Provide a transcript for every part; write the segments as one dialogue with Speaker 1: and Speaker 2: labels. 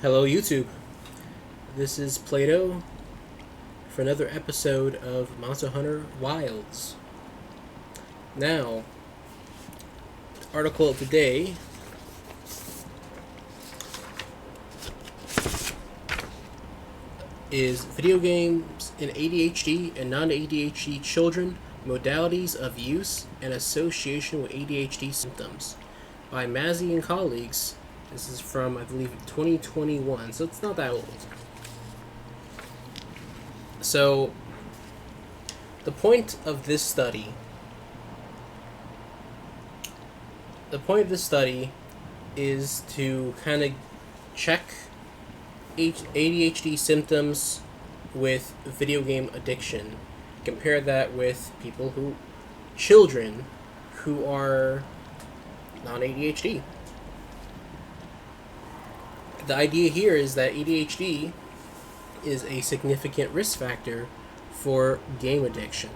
Speaker 1: Hello, YouTube. This is Plato for another episode of Monster Hunter Wilds. Now, the article of the day is Video Games in ADHD and Non-ADHD Children, Modalities of Use and Association with ADHD Symptoms by Masi and colleagues. This is from, I believe, 2021, so it's not that old. So, the point of this study is to kind of check ADHD symptoms with video game addiction. Compare that with children who are non-ADHD. The idea here is that ADHD is a significant risk factor for game addiction.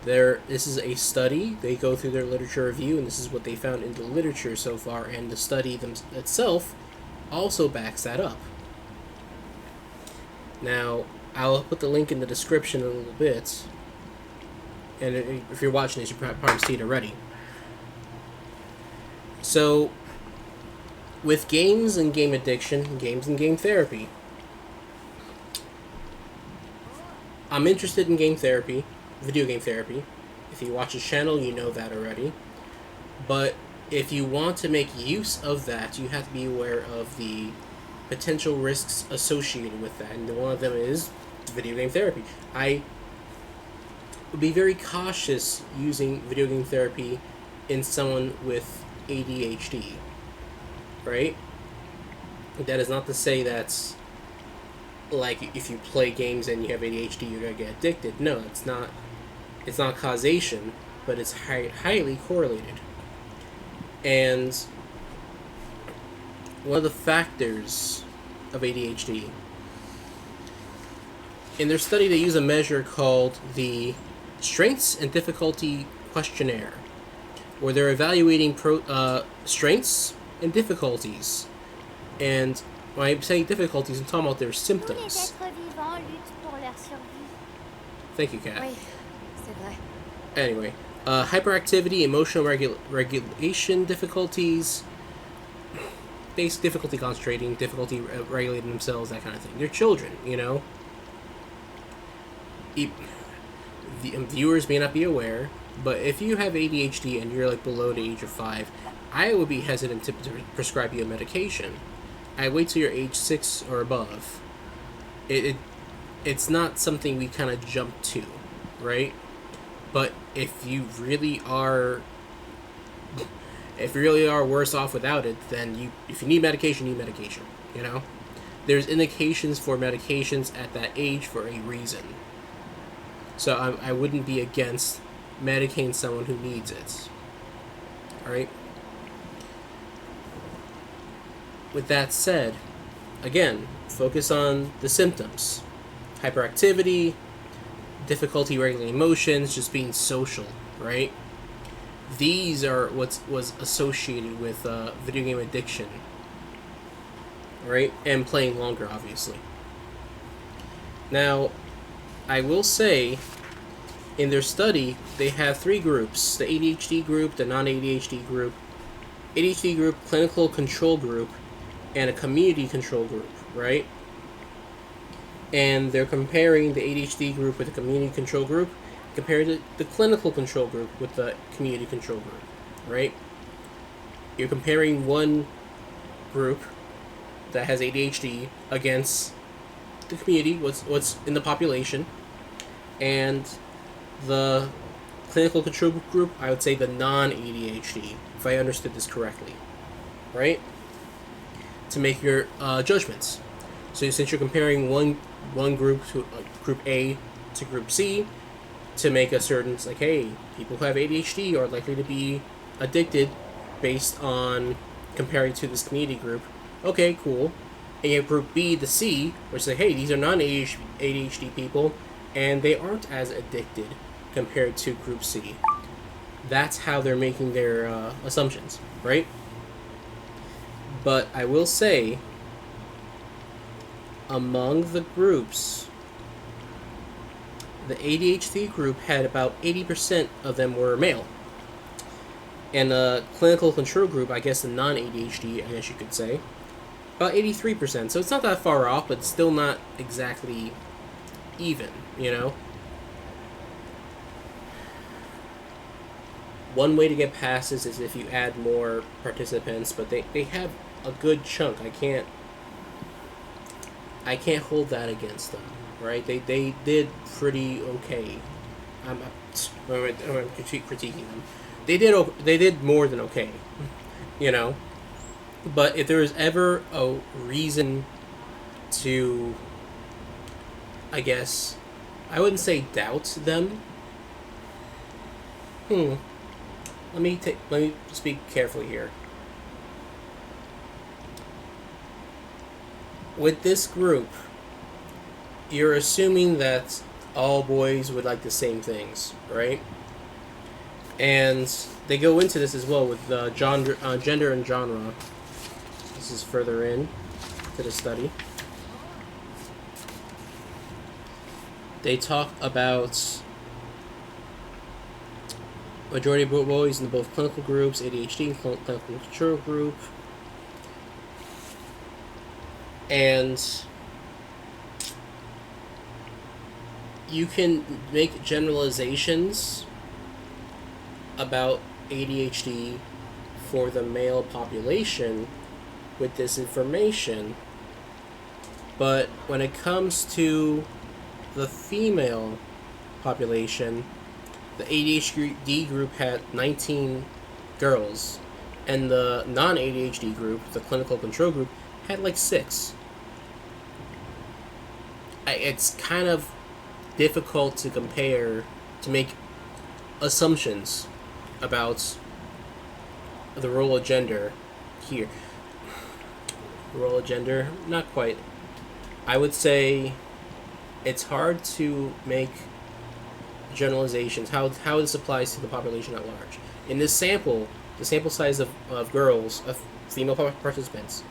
Speaker 1: This is a study. They go through their literature review, and this is what they found in the literature so far, and the study itself also backs that up. Now, I'll put the link in the description in a little bit, and if you're watching this, you probably see it already. So, with games and game addiction, games and game therapy, I'm interested in game therapy, video game therapy. If you watch this channel, you know that already. But if you want to make use of that, you have to be aware of the potential risks associated with that, and one of them is video game therapy. I would be very cautious using video game therapy in someone with ADHD. Right? That is not to say that's like if you play games and you have ADHD, you're gonna get addicted. No, it's not. It's not causation, but it's highly correlated. And one of the factors of ADHD, in their study, they use a measure called the Strengths and Difficulty Questionnaire, where they're evaluating strengths and difficulties. And when I say difficulties, I'm talking about their symptoms. Thank you, Kat.
Speaker 2: Oui, c'est vrai.
Speaker 1: Anyway, hyperactivity, emotional regulation difficulties, basic difficulty concentrating, difficulty regulating themselves, that kind of thing. They're children, you know. The viewers may not be aware, but if you have ADHD and you're like below the age of 5, I would be hesitant to prescribe you a medication. I wait till you're age 6 or above. It's not something we kind of jump to, right? But if you really are worse off without it, then if you need medication, you need medication. You know, there's indications for medications at that age for a reason. So I wouldn't be against medicating someone who needs it. Alright? With that said, again, focus on the symptoms. Hyperactivity, difficulty regulating emotions, just being social, right? These are what was associated with video game addiction, right? And playing longer, obviously. Now, I will say, in their study, they have 3 groups: the ADHD group, the non-ADHD group, ADHD group, clinical control group, and a community control group, right? And they're comparing the ADHD group with the community control group, compared to the clinical control group with the community control group, right? You're comparing one group that has ADHD against the community, what's in the population, and the clinical control group, I would say the non-ADHD, if I understood this correctly, right? To make your judgments. So since you're comparing one group to group A to group C, to make a certain, like, hey, people who have ADHD are likely to be addicted based on comparing to this community group. Okay, cool. And you have group B to C, which say, hey, these are non-ADHD people, and they aren't as addicted compared to group C. That's how they're making their assumptions, right? But I will say, among the groups, the ADHD group had about 80% of them were male. And the clinical control group, I guess the non-ADHD, I guess you could say, about 83%. So it's not that far off, but still not exactly even, you know? One way to get past this is if you add more participants, but they have a good chunk. I can't hold that against them, right? They did pretty okay. I'm critiquing them. They did more than okay, you know. But if there is ever a reason to, I guess, I wouldn't say doubt them. Let me speak carefully here. With this group, you're assuming that all boys would like the same things, right? And they go into this as well with gender and genre. This is further in to the study. They talk about majority of boys in both clinical groups, ADHD and clinical control group. And you can make generalizations about ADHD for the male population with this information, but when it comes to the female population, the ADHD group had 19 girls, and the non-ADHD group, the clinical control group, had like 6. It's kind of difficult to compare, to make assumptions about the role of gender here. Role of gender? Not quite. I would say it's hard to make generalizations, how this applies to the population at large. In this sample, the sample size of girls, of female participants,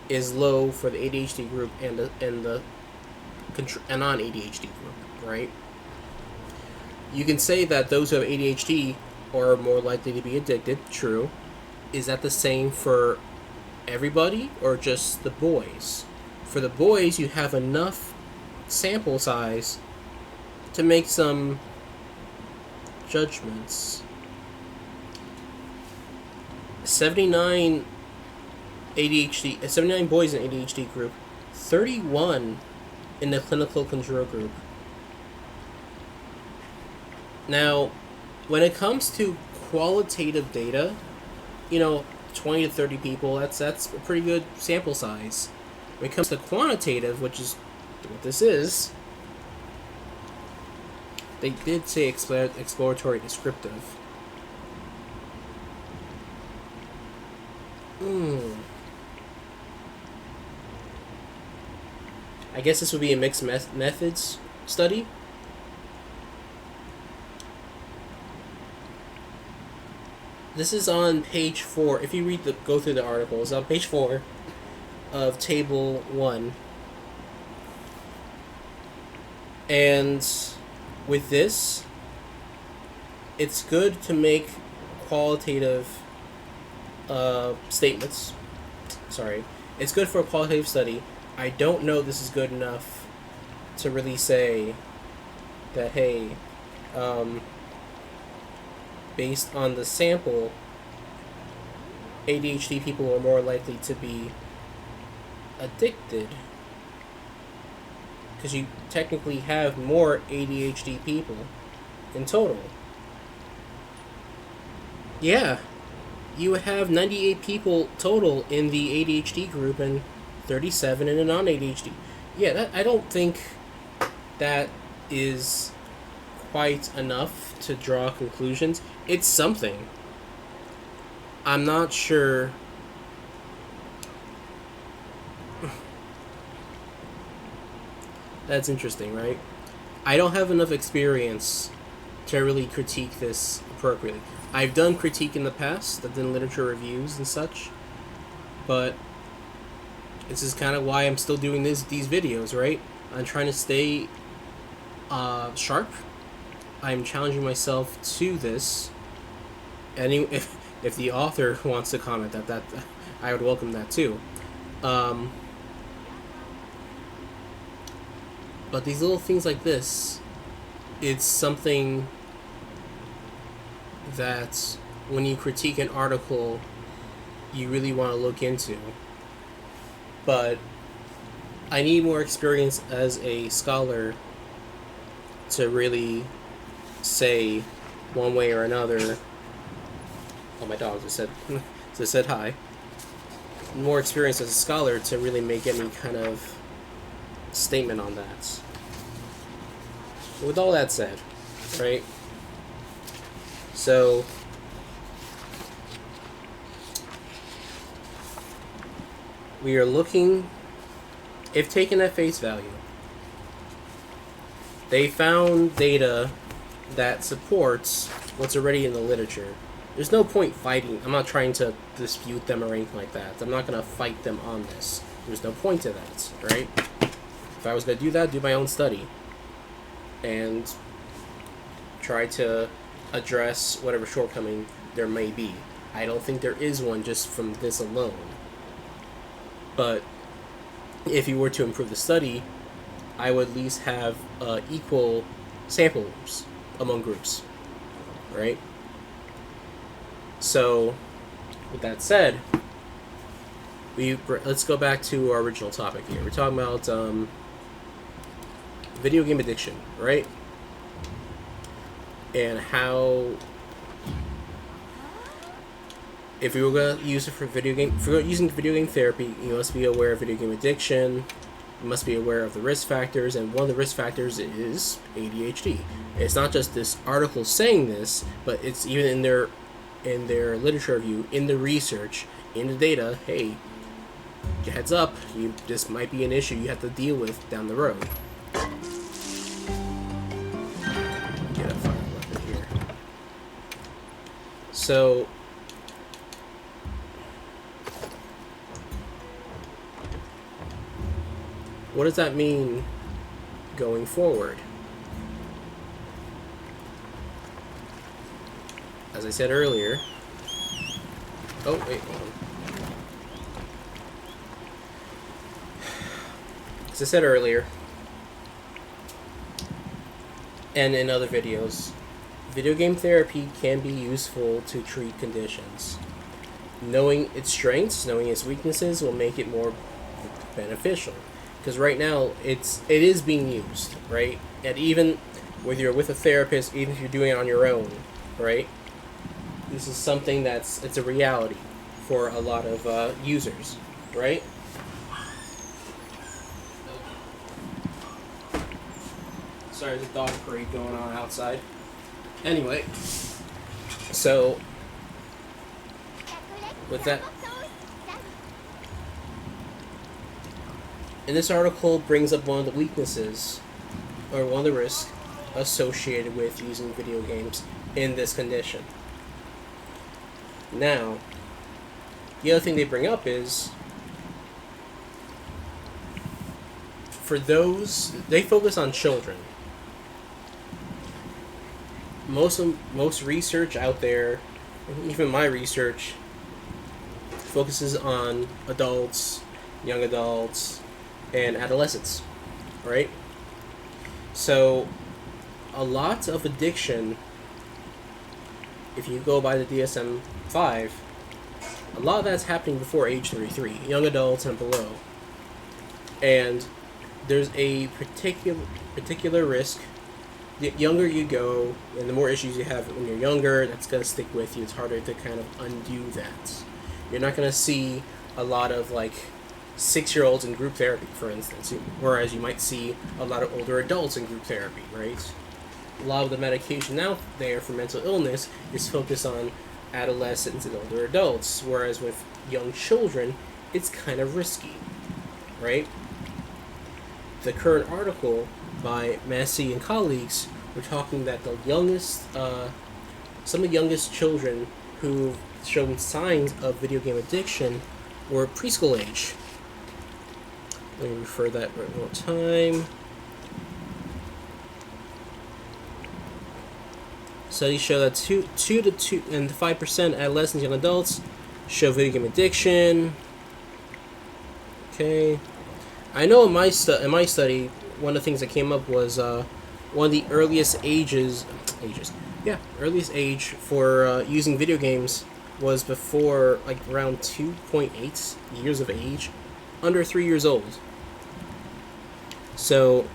Speaker 1: is low for the ADHD group and the non-ADHD group, right? You can say that those who have ADHD are more likely to be addicted, true. Is that the same for everybody or just the boys? For the boys, you have enough sample size to make some judgments. 79 boys in ADHD group, 31 in the clinical control group. Now, when it comes to qualitative data, 20 to 30 people, that's a pretty good sample size. When it comes to quantitative, which is what this is, they did say exploratory descriptive. I guess this would be a mixed methods study. This is on page 4. If you go through the article, it's on page 4 of table 1. And with this, it's good to make qualitative statements. Sorry. It's good for a qualitative study. I don't know this is good enough to really say that, hey, based on the sample, ADHD people are more likely to be addicted. Because you technically have more ADHD people in total. Yeah, you have 98 people total in the ADHD group and 37 in the non-ADHD. Yeah, I don't think that is quite enough to draw conclusions. It's something. I'm not sure. That's interesting, right? I don't have enough experience to really critique this appropriately. I've done critique in the past. I've done literature reviews and such. But this is kind of why I'm still doing these videos, right? I'm trying to stay sharp. I'm challenging myself to this. If the author wants to comment that I would welcome that too. But these little things like this, it's something that when you critique an article, you really want to look into. But I need more experience as a scholar to really say one way or another. Oh, my dog just said hi. More experience as a scholar to really make any kind of statement on that. With all that said, right? So we are looking, if taken at face value, they found data that supports what's already in the literature. There's no point fighting. I'm not trying to dispute them or anything like that. I'm not going to fight them on this. There's no point to that, right? If I was going to do that, do my own study and try to address whatever shortcoming there may be. I don't think there is one just from this alone. But if you were to improve the study, I would at least have equal samples among groups, right? So, with that said, let's go back to our original topic here. We're talking about video game addiction, right? And how, if you were going to use it for if you're using video game therapy, you must be aware of video game addiction. You must be aware of the risk factors, and one of the risk factors is ADHD. It's not just this article saying this, but it's even in their literature review, in the research, in the data. Hey, heads up, this might be an issue you have to deal with down the road. Get a fire weapon here. So, what does that mean going forward? As I said earlier... Oh, wait, hold on. As I said earlier, and in other videos, video game therapy can be useful to treat conditions. Knowing its strengths, knowing its weaknesses will make it more beneficial. Because right now, it is being used, right? And even whether you're with a therapist, even if you're doing it on your own, right? This is something it's a reality for a lot of users, right? Sorry, there's a dog parade going on outside. Anyway, so with that, and this article brings up one of the weaknesses, or one of the risks associated with using video games in this condition. Now, the other thing they bring up is, for those, they focus on children. Most research out there, even my research, focuses on adults, young adults, and adolescents, right? So, a lot of addiction, if you go by the DSM-5, a lot of that's happening before age 33, young adults and below. And there's a particular risk. The younger you go, and the more issues you have when you're younger, that's going to stick with you. It's harder to kind of undo that. You're not going to see a lot of, 6-year-olds in group therapy, for instance, whereas you might see a lot of older adults in group therapy, right? A lot of the medication out there for mental illness is focused on adolescents and older adults, whereas with young children, it's kind of risky, right? The current article by Masi and colleagues were talking that the youngest, some of the youngest children who've shown signs of video game addiction or preschool age. Let me refer that one more time. Studies show that 2 to 5% adolescents and adults show video game addiction. Okay, I know in my study, one of the things that came up was one of the earliest earliest age for using video games was before like around 2.8 years of age, under 3 years old. So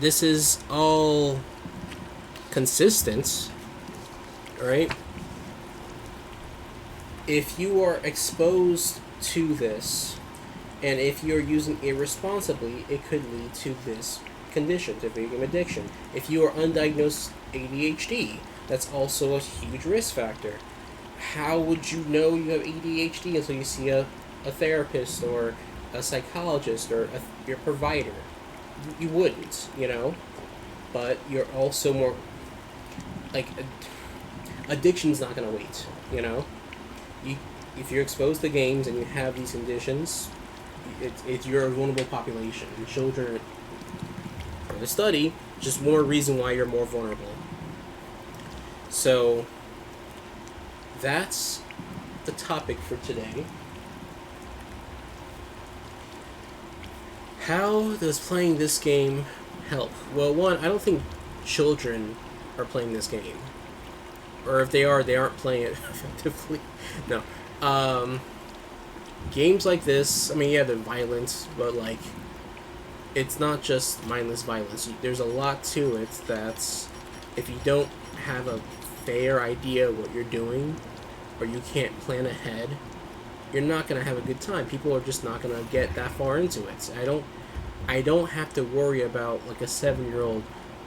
Speaker 1: this is all consistent, right? If you are exposed to this, and if you're using it irresponsibly, it could lead to this condition, to video game addiction. If you are undiagnosed ADHD, that's also a huge risk factor. How would you know you have ADHD until you see a therapist or a psychologist or your provider? You wouldn't, you know? But you're also more... like, addiction's not going to wait, you know? If you're exposed to games and you have these conditions, you're a vulnerable population. And children, for the study, just more reason why you're more vulnerable. So, that's the topic for today. How does playing this game help? Well, one, I don't think children are playing this game. Or if they are, they aren't playing it effectively. No. Games like this, I mean, yeah, they're violent, but, like, it's not just mindless violence. There's a lot to it that's, if you don't have a fair idea of what you're doing, or you can't plan ahead, you're not going to have a good time. People are just not going to get that far into it. I don't have to worry about, like, a 7-year-old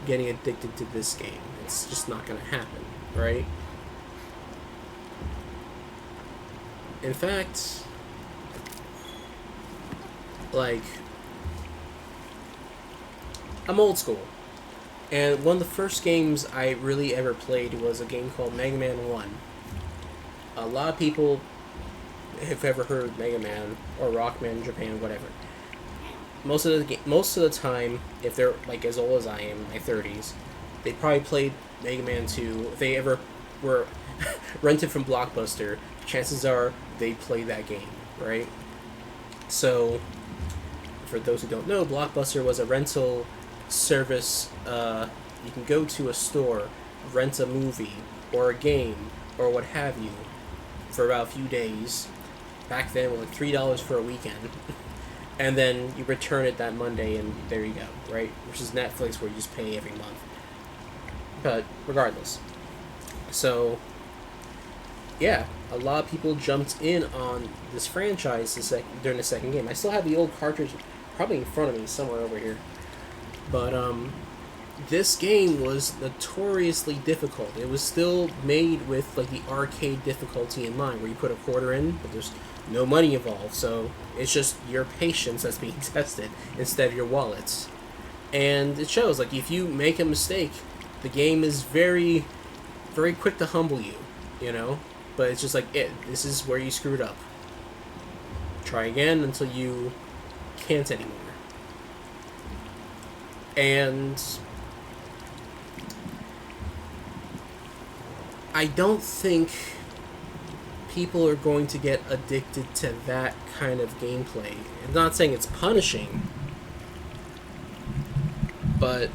Speaker 1: getting addicted to this game. It's just not going to happen, right? In fact, like, I'm old school, and one of the first games I really ever played was a game called Mega Man 1. A lot of people have ever heard of Mega Man or Rockman Japan, whatever. Most of the time, if they're like as old as I am, my 30s, they probably played Mega Man 2. If they ever were rented from Blockbuster, chances are they played that game, right? So, for those who don't know, Blockbuster was a rental service. You can go to a store, rent a movie or a game or what have you for about a few days. Back then, it was like $3 for a weekend. And then you return it that Monday, and there you go, right? Versus Netflix, where you just pay every month. But regardless, so yeah, a lot of people jumped in on this franchise during the second game. I still have the old cartridge, probably in front of me somewhere over here. But this game was notoriously difficult. It was still made with like the arcade difficulty in mind, where you put a quarter in, but there's no money involved, so it's just your patience that's being tested instead of your wallets. And it shows, like, if you make a mistake, the game is very, very quick to humble you, you know? But it's just like, this is where you screwed up. Try again until you can't anymore. And I don't think people are going to get addicted to that kind of gameplay. I'm not saying it's punishing, but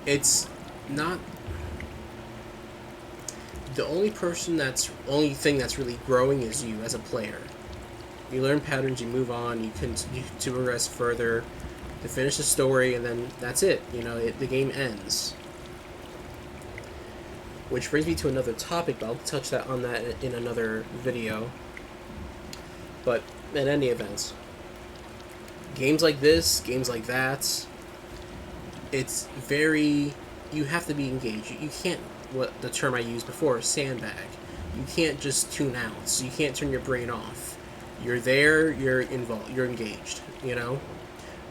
Speaker 1: it's not. The only thing that's really growing is you as a player. You learn patterns, you move on, you continue to progress further, to finish the story, and then that's it. You know, the game ends. Which brings me to another topic, but I'll touch on that in another video. But in any event, games like this, games like that, it's very... you have to be engaged. You can't, what the term I used before, sandbag. You can't just tune out. So you can't turn your brain off. You're there, you're involved, you're engaged, you know?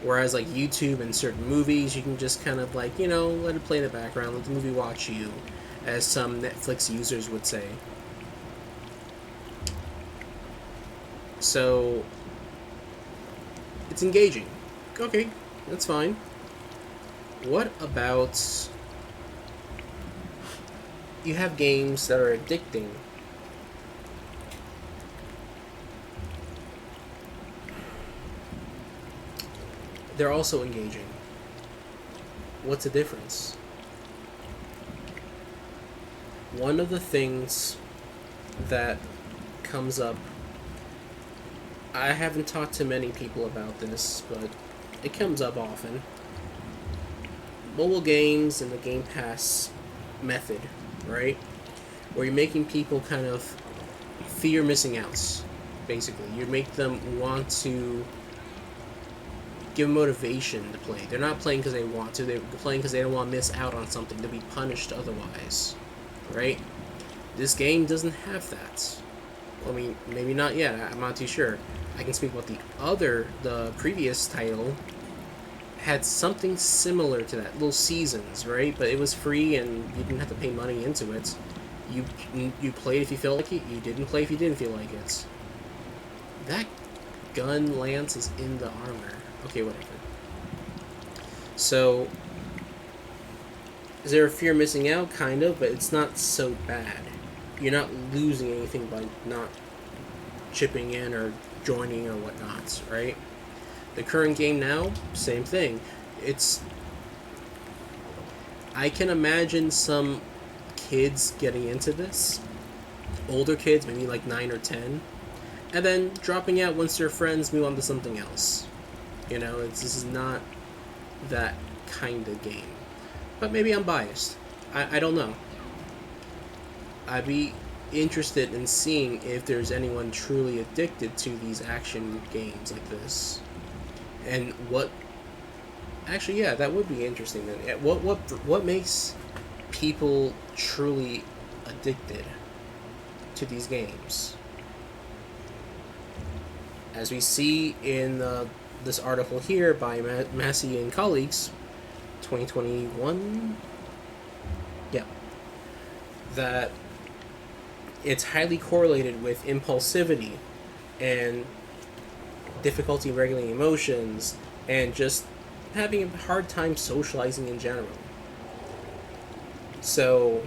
Speaker 1: Whereas like YouTube and certain movies, you can just kind of like, you know, let it play in the background, let the movie watch you, as some Netflix users would say. So it's engaging. Okay, that's fine. What about you have games that are addicting? They're also engaging. What's the difference? One of the things that comes up, I haven't talked to many people about this, but it comes up often. Mobile games and the Game Pass method, right? Where you're making people kind of fear missing outs, basically. You make them want to give motivation to play. They're not playing because they want to, they're playing because they don't want to miss out on something, to be punished otherwise, right? This game doesn't have that. I mean, maybe not yet, I'm not too sure. I can speak about the previous title had something similar to that, little seasons, right? But it was free and you didn't have to pay money into it. You played if you felt like it, you didn't play if you didn't feel like it. That gun lance is in the armor. Okay, whatever. So, is there a fear of missing out? Kind of, but it's not so bad. You're not losing anything by not chipping in or joining or whatnot, right? The current game now, same thing. I can imagine some kids getting into this, older kids, maybe like 9 or 10, and then dropping out once their friends move on to something else. You know, this is not that kind of game. But maybe I'm biased. I don't know. I'd be interested in seeing if there's anyone truly addicted to these action games like this. And what... Actually, yeah, that would be interesting then. What makes people truly addicted to these games? As we see in this article here by Masi and colleagues, 2021, yeah, that it's highly correlated with impulsivity and difficulty regulating emotions and just having a hard time socializing in general. So,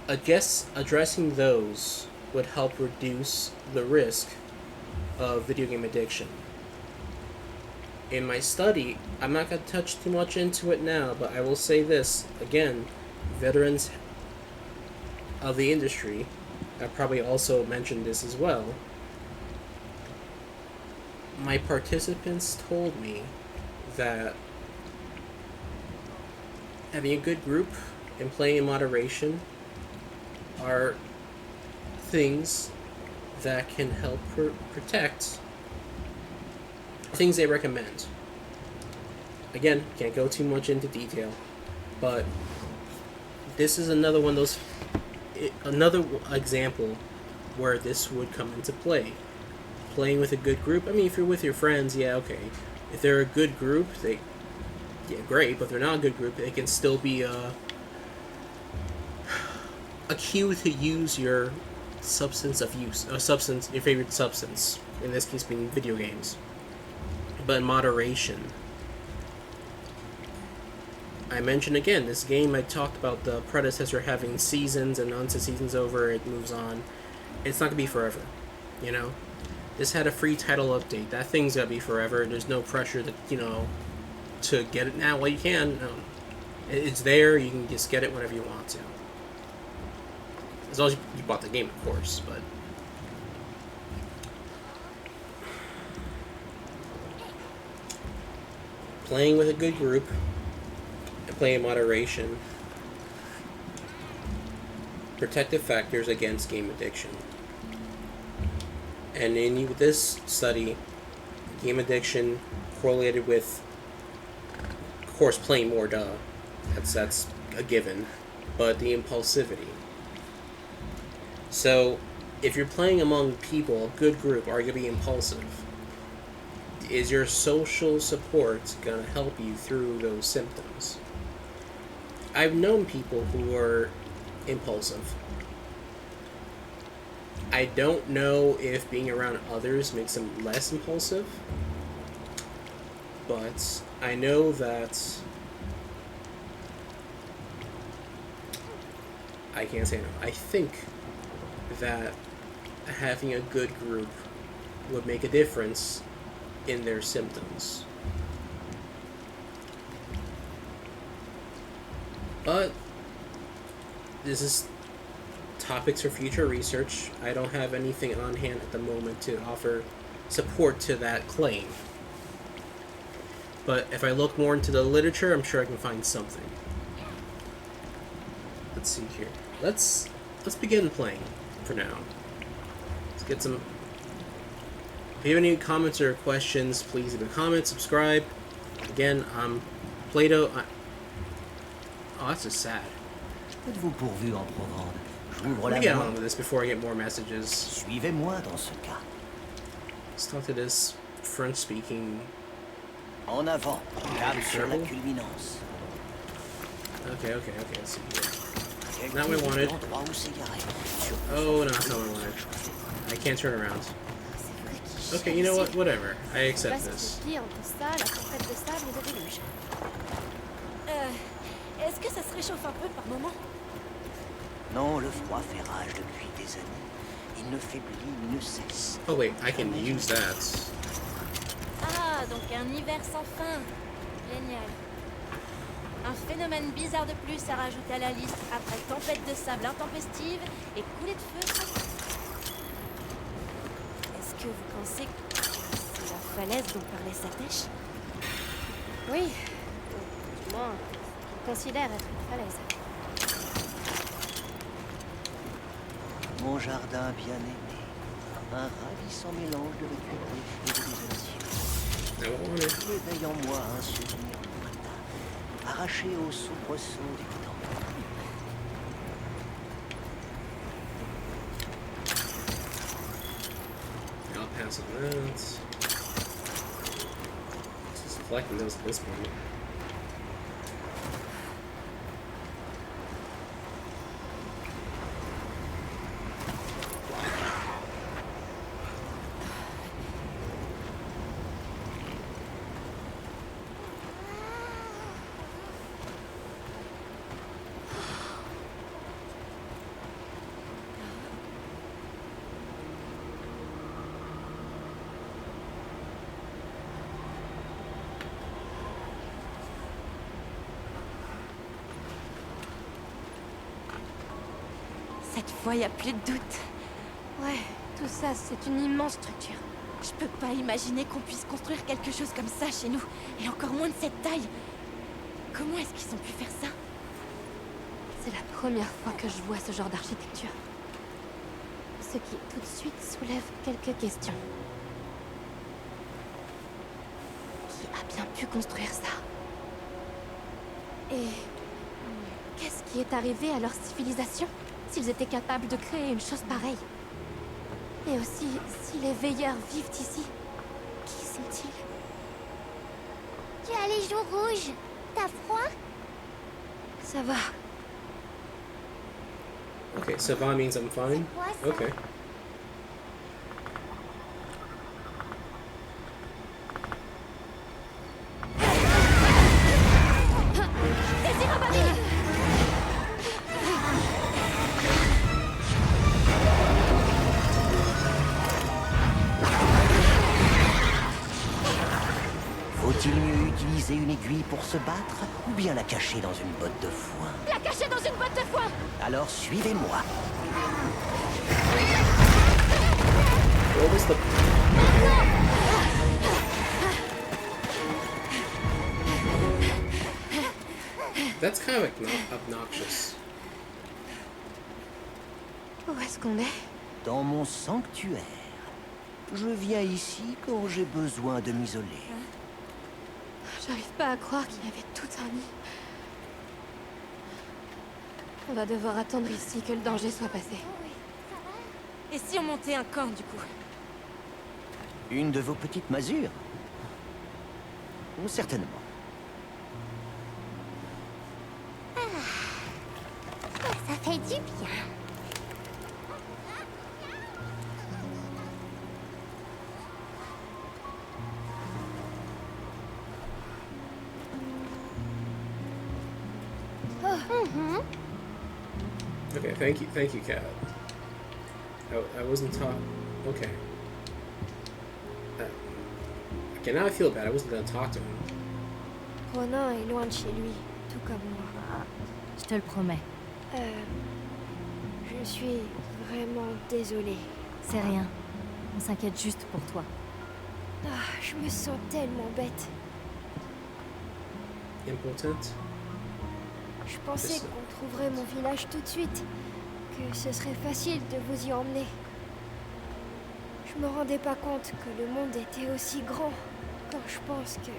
Speaker 1: I guess addressing those would help reduce the risk of video game addiction. In my study, I'm not going to touch too much into it now, but I will say this again: veterans of the industry, I probably also mentioned this as well. My participants told me that having a good group and playing in moderation are things that can help protect things they recommend. Again, can't go too much into detail, but this is another one of those, another example where this would come into play. Playing with a good group. I mean, if you're with your friends, yeah, okay. If they're a good group, yeah, great. But if they're not a good group, it can still be a cue to use your substance of use, your favorite substance. In this case, being video games, but in moderation. I mentioned again, this game, I talked about the predecessor having seasons, and once the season's over, it moves on. It's not gonna be forever, you know. This had a free title update. That thing's gonna be forever. There's no pressure to get it now. Well, you can. It's there. You can just get it whenever you want to. As long as you bought the game, of course. But playing with a good group and playing in moderation, protective factors against game addiction. And in this study, game addiction correlated with, of course, playing more, duh. That's a given. But the impulsivity. So, if you're playing among people, a good group, are you going to be impulsive? Is your social support going to help you through those symptoms? I've known people who are impulsive. I don't know if being around others makes them less impulsive, but I know that I can't say no. I think that having a good group would make a difference in their symptoms. But this is topics for future research. I don't have anything on hand at the moment to offer support to that claim. But if I look more into the literature, I'm sure I can find something. Let's see here. Let's begin playing for now. Let's get some. If you have any comments or questions, please leave a comment, subscribe. Again, I'm Plato. Oh, that's just sad.
Speaker 2: Êtes-vous pourvu en Provence? J'ouvre
Speaker 1: Let
Speaker 2: la
Speaker 1: me get
Speaker 2: voie.
Speaker 1: on with this before I get more messages.
Speaker 2: Suivez-moi dans ce cas.
Speaker 1: Let's talk to this French-speaking.
Speaker 2: En avant, cap sur la
Speaker 1: Careful.
Speaker 2: culminance.
Speaker 1: Okay, let's see here.
Speaker 2: Quelques
Speaker 1: Not what I wanted.
Speaker 2: endroits où s'égarer.
Speaker 1: Oh, no, that's not what I wanted. I can't turn around. Okay, you know what? Whatever. I accept this.
Speaker 3: Est-ce que ça se réchauffe un peu par moment?
Speaker 2: Non, le froid fait rage depuis des années. Il ne faiblit, ne cesse.
Speaker 1: Oh wait, I can use that.
Speaker 3: Ah, donc un hiver sans fin. Génial. Un phénomène bizarre de plus à rajouter à la liste après tempête de sable intempestive et coulée de feu. Est-ce que vous pensez que c'est la falaise dont parlait Satèche? Oui. Du moins, il considère être une falaise.
Speaker 2: Mon jardin bien-aimé. Un ravissant mélange de vacuité et de désolation.
Speaker 1: I want it.
Speaker 2: Il éveille en moi un souvenir lointain, arraché au soubresaut du temps.
Speaker 1: I'll pass on that. Just collecting those at this point.
Speaker 3: Cette fois, il n'y a plus de doute. Ouais, tout ça, c'est une immense structure. Je peux pas imaginer qu'on puisse construire quelque chose comme ça chez nous, et encore moins de cette taille. Comment est-ce qu'ils ont pu faire ça? C'est la première fois que je vois ce genre d'architecture. Ce qui tout de suite soulève quelques questions. Qui a bien pu construire ça? Et qu'est-ce qui est arrivé à leur civilisation s'ils étaient capables de créer une chose pareille? Et aussi, si les veilleurs vivent ici, qui sont-ils?
Speaker 4: Tu as les joues rouges. T'as froid?
Speaker 3: Ça va.
Speaker 1: Okay, Savant means I'm fine.
Speaker 4: C'est quoi ça?
Speaker 1: Okay.
Speaker 2: Faut-il mieux utiliser une aiguille pour se battre ou bien la cacher dans une botte de foin?
Speaker 3: La cacher dans une botte de foin!
Speaker 2: Alors suivez-moi.
Speaker 1: What was the... That's kind of obnoxious.
Speaker 3: Où est-ce qu'on est?
Speaker 2: Dans mon sanctuaire. Je viens ici quand j'ai besoin de m'isoler.
Speaker 3: J'arrive pas à croire qu'il y avait tout un nid. On va devoir attendre ici que le danger soit passé. Et si on montait un camp, du coup?
Speaker 2: Une de vos petites masures? Certainement.
Speaker 4: Ça fait du bien.
Speaker 1: thank you, Kat. I wasn't taught. Okay. Okay, now I feel bad. I wasn't gonna talk to him.
Speaker 5: Ronan est loin de chez lui, tout comme moi.
Speaker 3: Je te le promets.
Speaker 5: Je suis vraiment désolée.
Speaker 3: C'est rien. On s'inquiète juste pour toi.
Speaker 5: Ah, je me sens tellement bête.
Speaker 1: Impotent.
Speaker 5: Je pensais qu'on trouverait mon village tout de suite, que ce serait facile de vous y emmener. Je me rendais pas compte que le monde était aussi grand. Quand je pense que...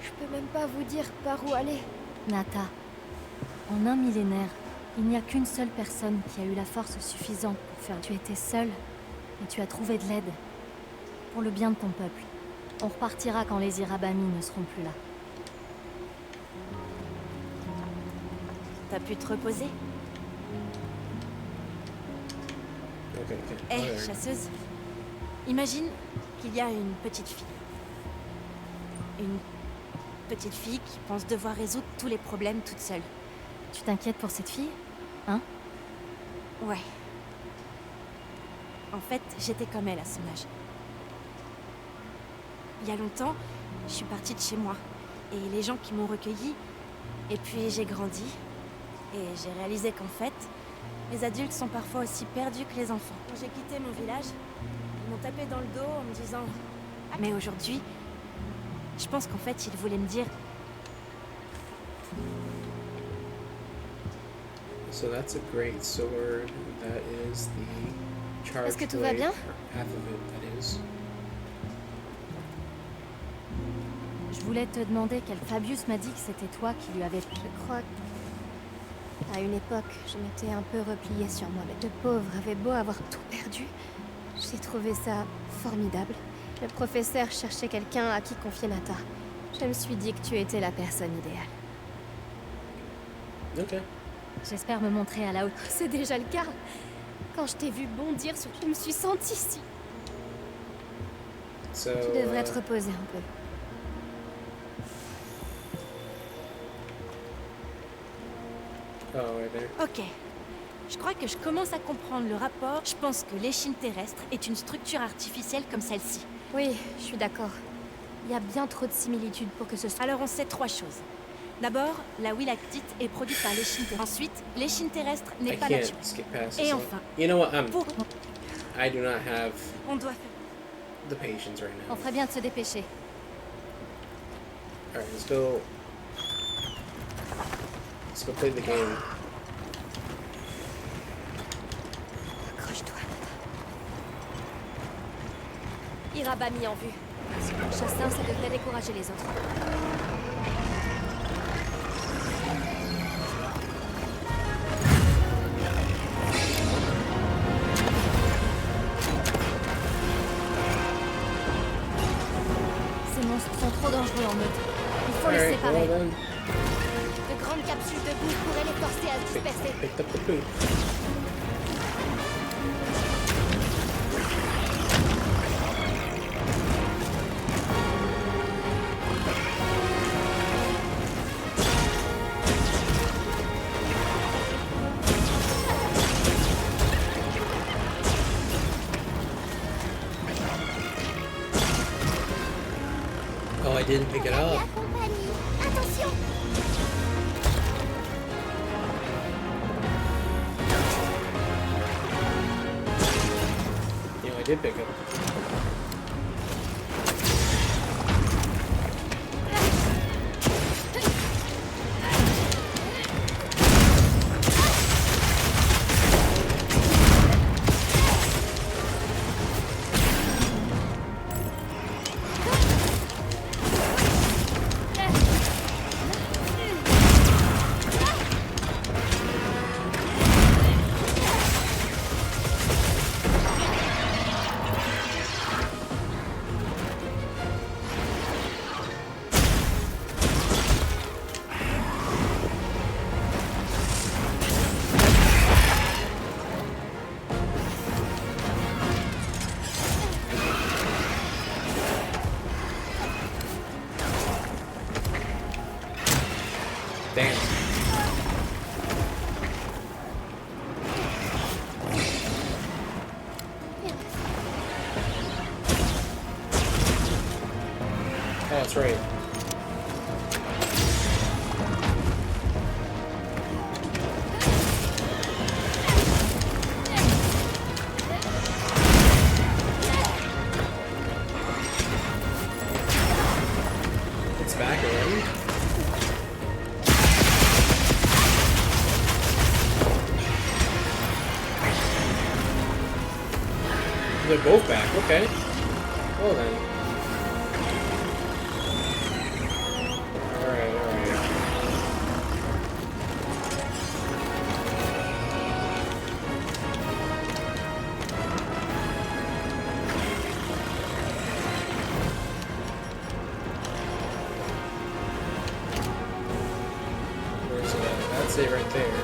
Speaker 5: Je peux même pas vous dire par où aller.
Speaker 3: Nata, en un millénaire, il n'y a qu'une seule personne qui a eu la force suffisante pour faire... Tu étais seule, et tu as trouvé de l'aide. Pour le bien de ton peuple. On repartira quand les Irabami ne seront plus là.
Speaker 6: T'as pu te reposer?
Speaker 1: Ok.
Speaker 6: Eh,
Speaker 1: Alright.
Speaker 6: chasseuse, imagine qu'il y a une petite fille. Une petite fille qui pense devoir résoudre tous les problèmes toute seule.
Speaker 3: Tu t'inquiètes pour cette fille? Hein?
Speaker 6: Ouais. En fait, j'étais comme elle à son âge. Il y a longtemps, je suis partie de chez moi. Et les gens qui m'ont recueillie. Et puis j'ai grandi. Et j'ai réalisé qu'en fait, les adultes sont parfois aussi perdus que les enfants. Quand j'ai quitté mon village, ils m'ont tapé dans le dos en me disant... Mais aujourd'hui, je pense qu'en fait, ils voulaient me dire...
Speaker 1: So that's a great sword. That is the charge
Speaker 3: Est-ce que tout va
Speaker 1: blade,
Speaker 3: bien?
Speaker 1: or half of it, that is.
Speaker 3: Je voulais te demander Fabius m'a dit que c'était toi qui lui avais...
Speaker 5: Je crois qu'à une époque, je m'étais un peu repliée sur moi-même. Le pauvre avait beau avoir tout perdu. J'ai trouvé ça formidable. Le professeur cherchait quelqu'un à qui confier Nata. Je me suis dit que tu étais la personne idéale.
Speaker 1: Okay.
Speaker 3: J'espère me montrer à la hauteur.
Speaker 5: C'est déjà le cas. Quand je t'ai vu bondir sur... Je me suis sentie si...
Speaker 1: So,
Speaker 5: Tu devrais te reposer un peu.
Speaker 1: oh, right there.
Speaker 6: Ok. Je crois que je commence à comprendre le rapport. Je pense que l'échine terrestre est une structure artificielle comme celle-ci.
Speaker 5: Oui, je suis d'accord. Il y a bien trop de similitudes pour que ce soit...
Speaker 6: Alors on sait trois choses. D'abord, la willactite est produite par l'échine terrestre. Ensuite, l'échine terrestre n'est
Speaker 1: I
Speaker 6: pas
Speaker 1: can't
Speaker 6: naturelle.
Speaker 1: skip past
Speaker 6: Et
Speaker 1: this.
Speaker 6: enfin,
Speaker 1: You know what?
Speaker 6: pour...
Speaker 1: I do not have
Speaker 6: On doit faire...
Speaker 1: the patience right now.
Speaker 3: On ferait bien de se dépêcher.
Speaker 1: Alright, let's go. Let's go play the game.
Speaker 5: Accroche-toi.
Speaker 3: Irabami en vue. Chassin, ça devrait décourager les autres. Ces monstres sont trop dangereux en meute. Il faut les
Speaker 1: Alright,
Speaker 3: séparer.
Speaker 1: well then.
Speaker 3: De grandes capsules de boue pourraient les forcer à se disperser.
Speaker 1: Picked up the poop. Oh, I didn't pick it
Speaker 4: La
Speaker 1: up.
Speaker 4: compagnie. Attention.
Speaker 1: You know, I did pick it. that's right. It's back again. They're both back, okay. Well then. Alright, alright. Where's it at? That's it right there.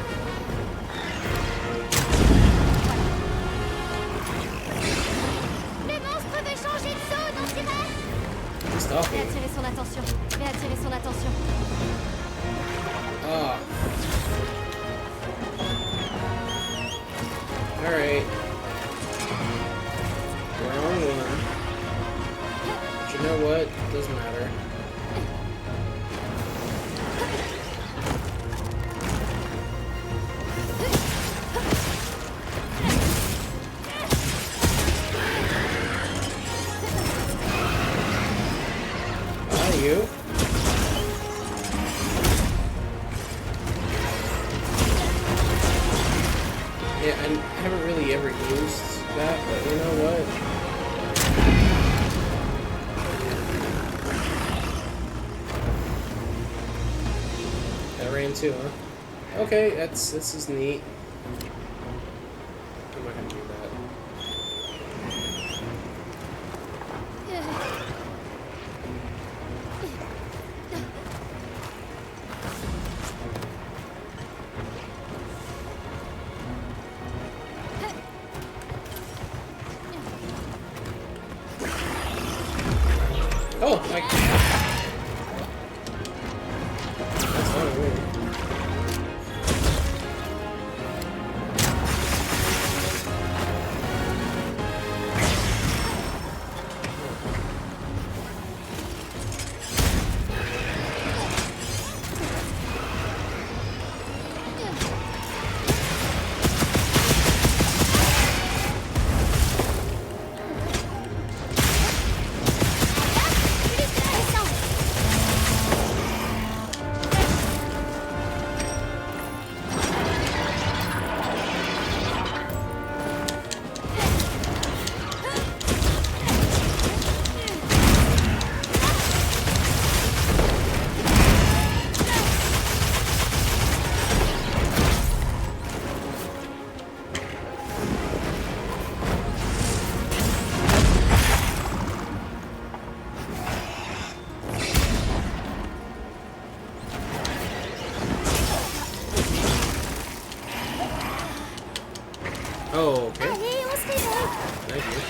Speaker 4: Le monstre veut changer de zone, on dirait.
Speaker 1: He's
Speaker 3: Je vais
Speaker 1: talking.
Speaker 3: attirer son attention. Je vais attirer son attention.
Speaker 1: Ah. Alright. Wrong one. But you know what? It doesn't matter. Bye, you. Yeah, I haven't really ever used that, but you know what? That ran too, huh? Okay, this is neat. I'm not gonna do that. Oh, my God. That's not weird. Oh, okay.
Speaker 4: Allez, on se réveille.
Speaker 1: Thank you.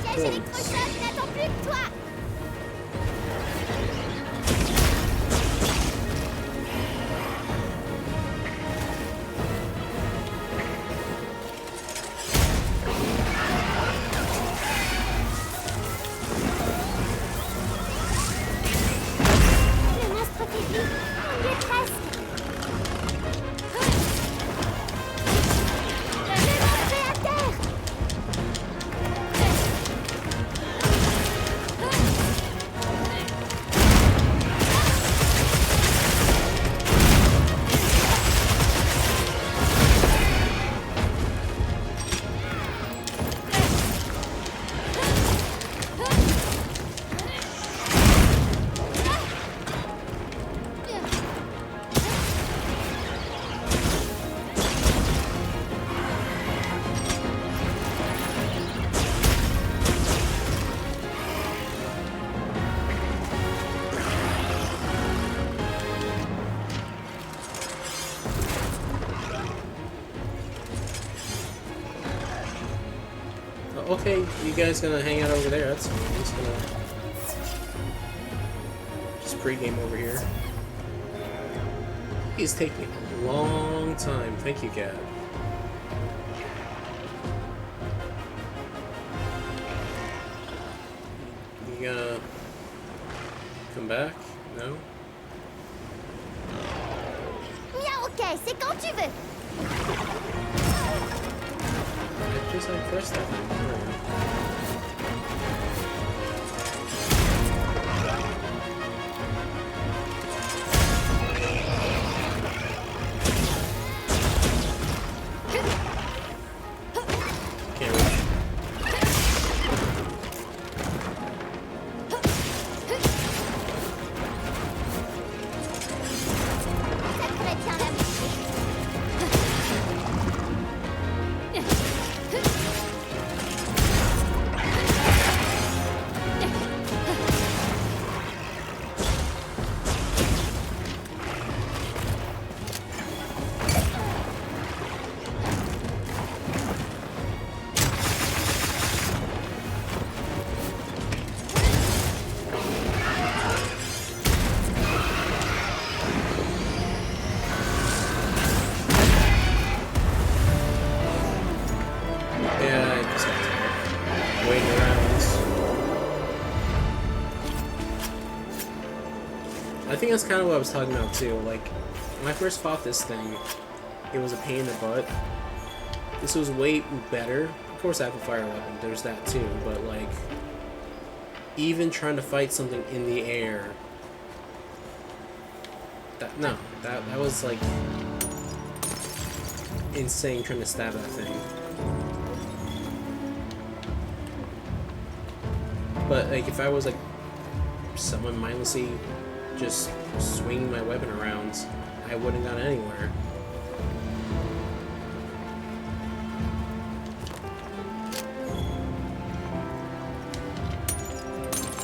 Speaker 4: Piège électrochoc n'attend plus que toi. Le monstre faiblit. On y est presque. Le monstre est à terre.
Speaker 1: okay, you guys gonna hang out over there, that's fine. I'm just gonna... just pregame over here. He's taking a long time. Thank you, Gab. You gonna... come back? No?
Speaker 4: Bien, ok, c'est quand tu veux.
Speaker 1: I just like pressed that one. Can't reach.
Speaker 4: Ça pourrait bien l'amuser.
Speaker 1: Yeah, I just got tired. Waiting around. I think that's kind of what I was talking about too. Like, when I first fought this thing, it was a pain in the butt. This was way better. Of course I have a fire weapon, there's that too, but like, even trying to fight something in the air, that was like insane trying to stab that thing. But like, if I was like someone mindlessly just swinging my weapon around, I wouldn't have gone anywhere.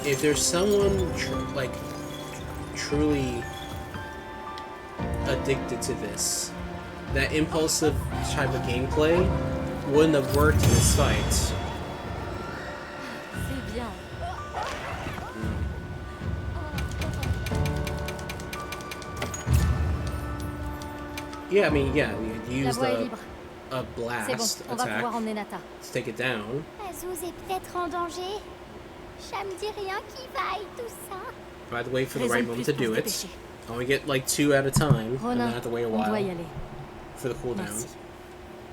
Speaker 1: If there's someone truly addicted to this, that impulsive type of gameplay wouldn't have worked in this fight.
Speaker 3: C'est bien.
Speaker 1: Yeah, I mean, yeah, we
Speaker 3: La
Speaker 1: used
Speaker 3: voie est libre.
Speaker 1: a
Speaker 3: C'est bon,
Speaker 1: blast
Speaker 3: on va
Speaker 1: attack
Speaker 3: pouvoir emmener Nata.
Speaker 1: to take it down.
Speaker 4: Azuz est peut-être en danger. Ça me dit rien qui vaille tout ça.
Speaker 1: If I had to wait for the
Speaker 6: Raison
Speaker 1: right
Speaker 6: de
Speaker 1: moment
Speaker 6: plus
Speaker 1: to
Speaker 6: pour
Speaker 1: do
Speaker 6: se
Speaker 1: it.
Speaker 6: dépêcher.
Speaker 1: I only get like 2 at a time, and then I
Speaker 3: Ronan,
Speaker 1: have to wait a
Speaker 3: on doit y
Speaker 1: while
Speaker 3: aller.
Speaker 1: for the cooldown.
Speaker 6: Merci.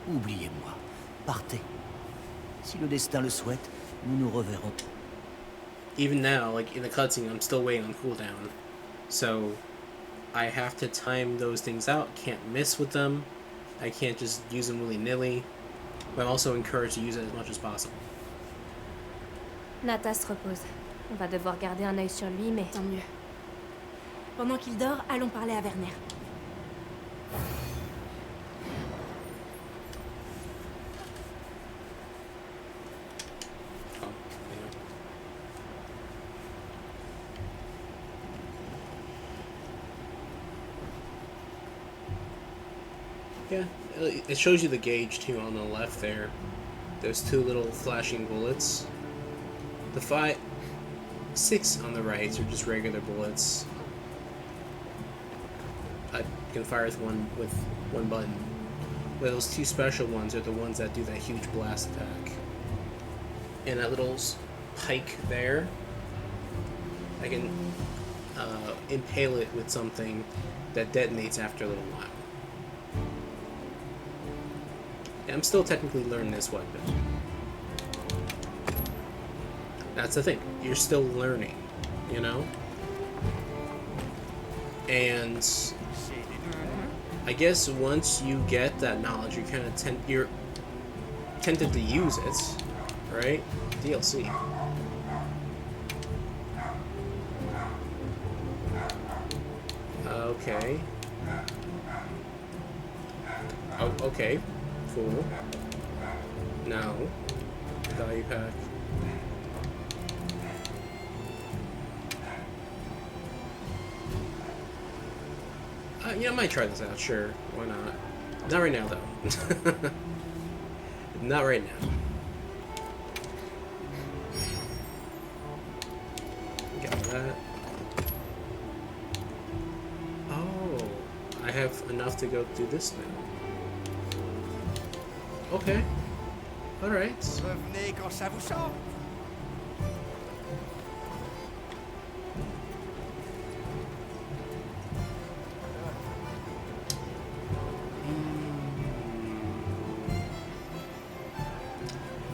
Speaker 2: Oubliez-moi. Partez. Si le destin le souhaite, nous nous reverrons.
Speaker 1: Even now, like in the cutscene, I'm still waiting on cooldown. So I have to time those things out. Can't miss with them. I can't just use them willy-nilly. But I'm also encouraged to use it as much as possible.
Speaker 3: Nata se repose. On va devoir garder un œil sur lui, mais...
Speaker 6: Tant mieux. Pendant qu'il dort, allons parler à Werner.
Speaker 1: Oh, yeah. Yeah, it shows you the gauge too on the left there. Those 2 little flashing bullets. The 6 on the right are just regular bullets. I can fire with one button. But those 2 special ones are the ones that do that huge blast attack. And that little pike there, I can impale it with something that detonates after a little while. I'm still technically learning this weapon. That's the thing. You're still learning, you know? And I guess once you get that knowledge, you kind of you're tempted to use it, right? DLC. Okay. Oh, okay. Cool. No. Value pack. Yeah, I might try this out, sure. Why not? Not right now, though. Not right now. that. Oh, I have enough to go do this now. Okay. Alright.
Speaker 2: Revenez quand ça vous chante.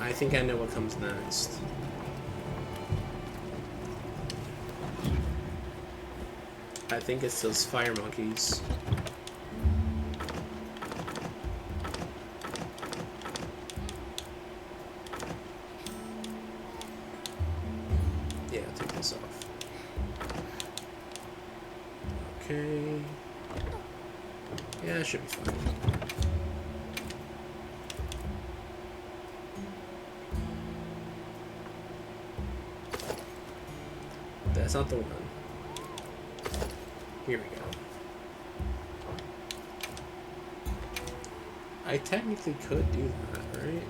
Speaker 1: I think I know what comes next. I think it's those fire monkeys. Yeah, I'll take this off. Okay. Yeah, it should be fine. That's not the one. Here we go. I technically could do that, right?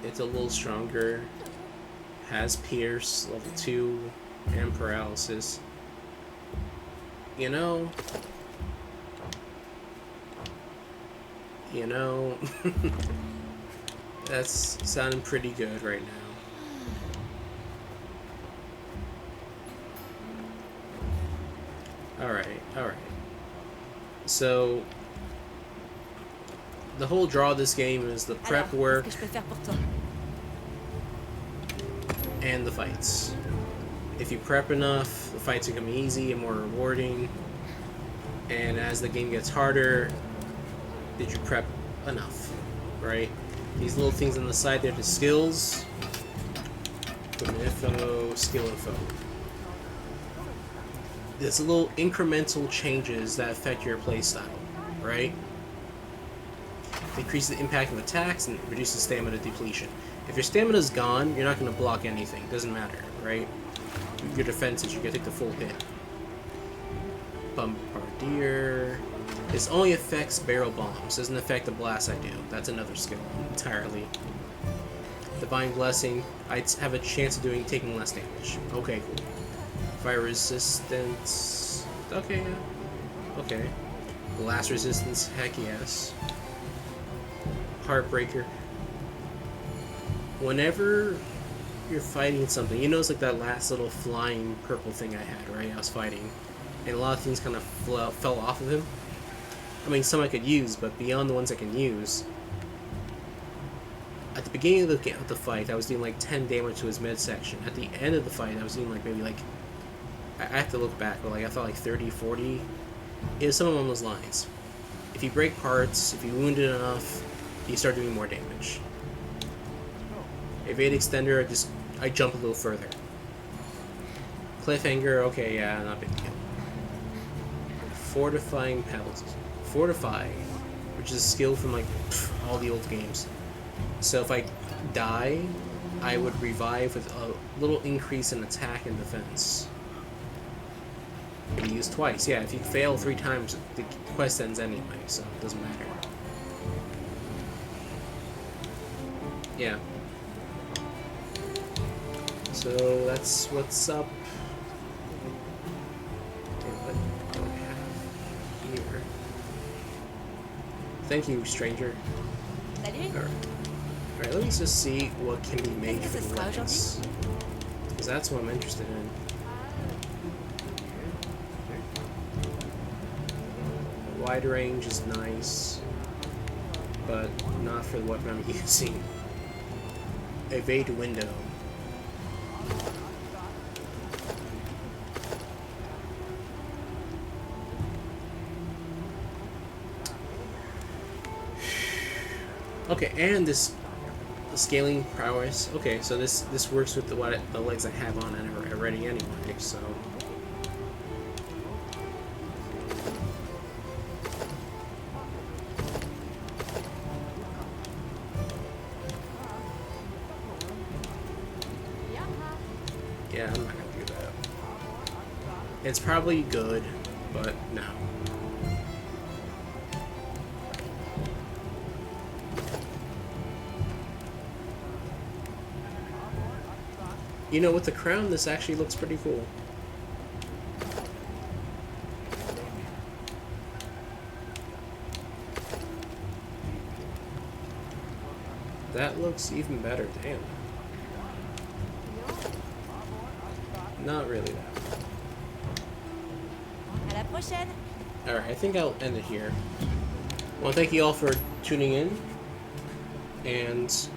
Speaker 1: It's a little stronger. Has Pierce, level 2, and paralysis. You know... that's sounding pretty good right now. Alright. So, the whole draw of this game is the prep work and the fights. If you prep enough, the fights become easy and more rewarding. And as the game gets harder, did you prep enough, right? These little things on the side there, the skills, equipment info, skill info. There's little incremental changes that affect your playstyle, right? Increase the impact of attacks and reduces stamina depletion. If your stamina's gone, you're not going to block anything. Doesn't matter, right? Your defenses, you're going to take the full hit. Bombardier. This only affects barrel bombs. Doesn't affect the blast I do. That's another skill entirely. Divine Blessing. I have a chance of taking less damage. Okay, cool. Fire resistance. Okay, yeah. Okay. Blast resistance. Heck yes. Heartbreaker. Whenever you're fighting something, you notice like that last little flying purple thing I had, right? I was fighting, and a lot of things kind of fell off of him. I mean, some I could use, but beyond the ones I can use, at the beginning of the fight, I was doing like 10 damage to his midsection. At the end of the fight, I was doing like maybe like, I have to look back, but like I thought like 30, 40. It was something along those lines. If you break parts, if you wound it enough, you start doing more damage. Evade extender, I jump a little further. Cliffhanger, okay, yeah, not big deal. Fortifying penalties. Fortify, which is a skill from like all the old games. So if I die, I would revive with a little increase in attack and defense. Can be used twice. Yeah, if you fail 3 times, the quest ends anyway, so it doesn't matter. Yeah. So that's what's up. Okay, what do we have here? Thank you, stranger. Alright, let me just see what can be made for the weapons. Because that's what I'm interested in. Wide range is nice, but not for the weapon I'm using. Evade window. Okay, and the scaling prowess. Okay, so this works with the legs I have on it already anyway. So yeah, I'm not gonna do that. It's probably good, but no. You know, with the crown, this actually looks pretty cool. That looks even better. Damn. Not really that.
Speaker 6: À la prochaine.
Speaker 1: Alright, I think I'll end it here. I want to thank you all for tuning in. And